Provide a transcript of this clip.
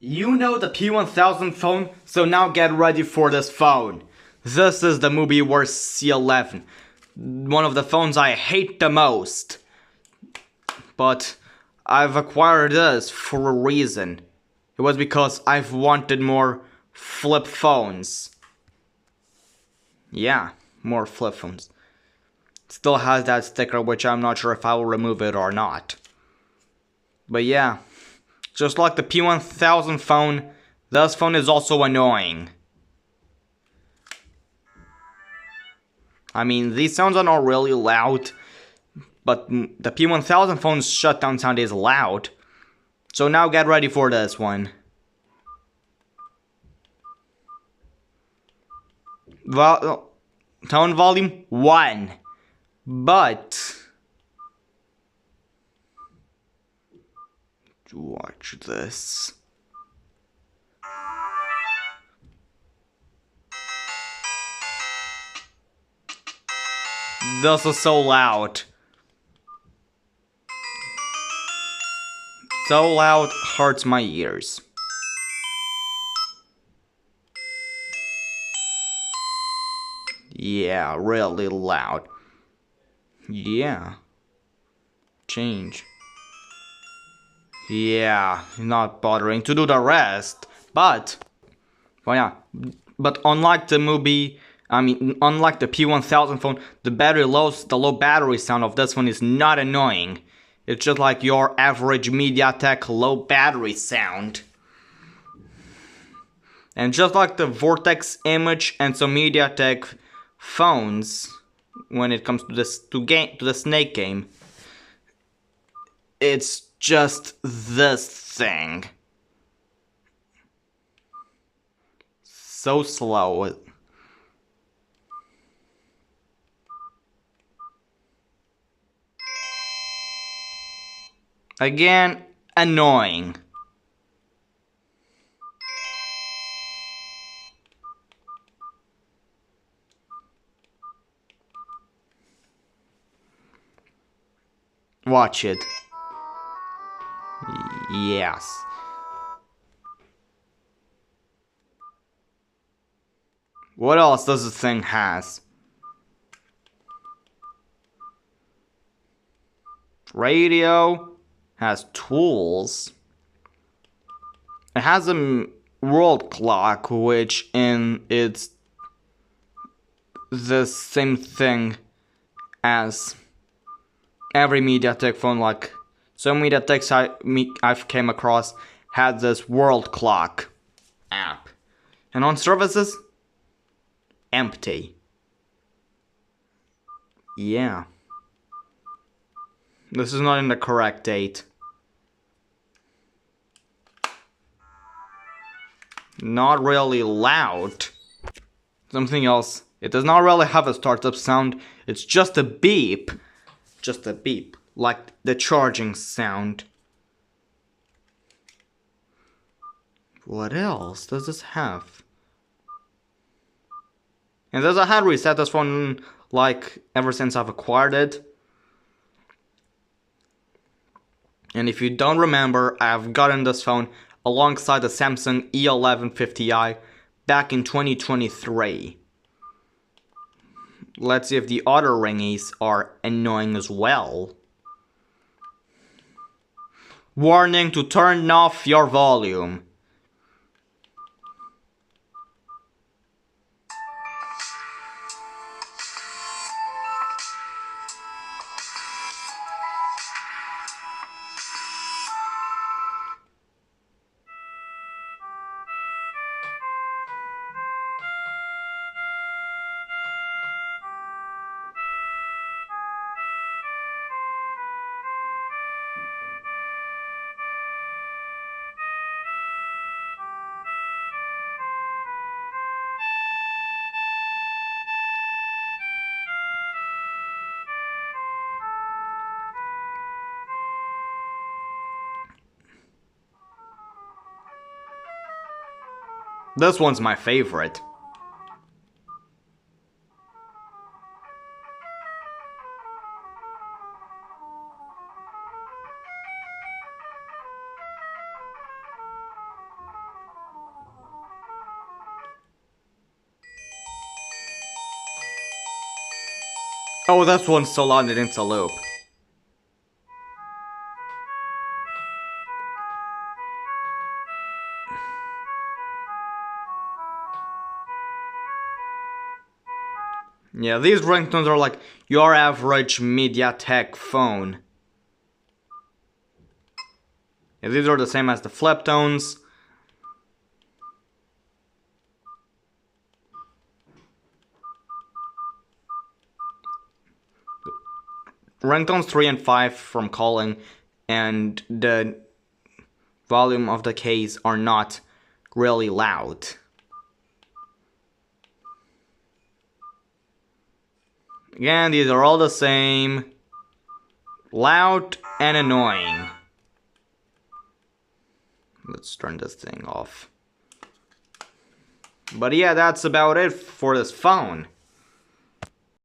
You know the P1000 phone, so now get ready for this phone. This is the Mobiwire C11, one of the phones I hate the most. But I've acquired this for a reason. It was because I've wanted more flip phones. Yeah, more flip phones. Still has that sticker, which I'm not sure if I will remove it or not. But yeah, just like the P1000 phone, this phone is also annoying. I mean, these sounds are not really loud, but the P1000 phone's shutdown sound is loud. So now get ready for this one. Tone volume 1. But watch this. This is so loud. So loud, hurts my ears. Yeah, really loud. Yeah. Change. Yeah, not bothering to do the rest. But unlike the unlike the P1000 phone, the low battery sound of this one is not annoying. It's just like your average MediaTek low battery sound. And just like the Vortex Image and some MediaTek phones, when it comes to the Snake game, it's just this thing. So slow. Again, annoying. Watch it. Yes. What else does this thing has? Radio. Has tools. It has a world clock, which it's the same thing as every MediaTek phone. Like some MediaTeks I've came across had this world clock app, and on services, empty. Yeah, this is not in the correct date. Not really loud. Something else. It does not really have a startup sound. It's just a beep. Just a beep. Like the charging sound. What else does this have? And there's a hard reset this phone, like, ever since I've acquired it. And if you don't remember, I've gotten this phone alongside the Samsung E1150i back in 2023. Let's see if the other ringies are annoying as well. Warning to turn off your volume. This one's my favorite. Oh, this one's so loud it needs a loop. Yeah, these ringtones are like your average MediaTek phone. Yeah, these are the same as the flip tones. Ringtones 3 and 5 from calling and the volume of the case are not really loud. Again, these are all the same. Loud and annoying. Let's turn this thing off. But yeah, that's about it for this phone.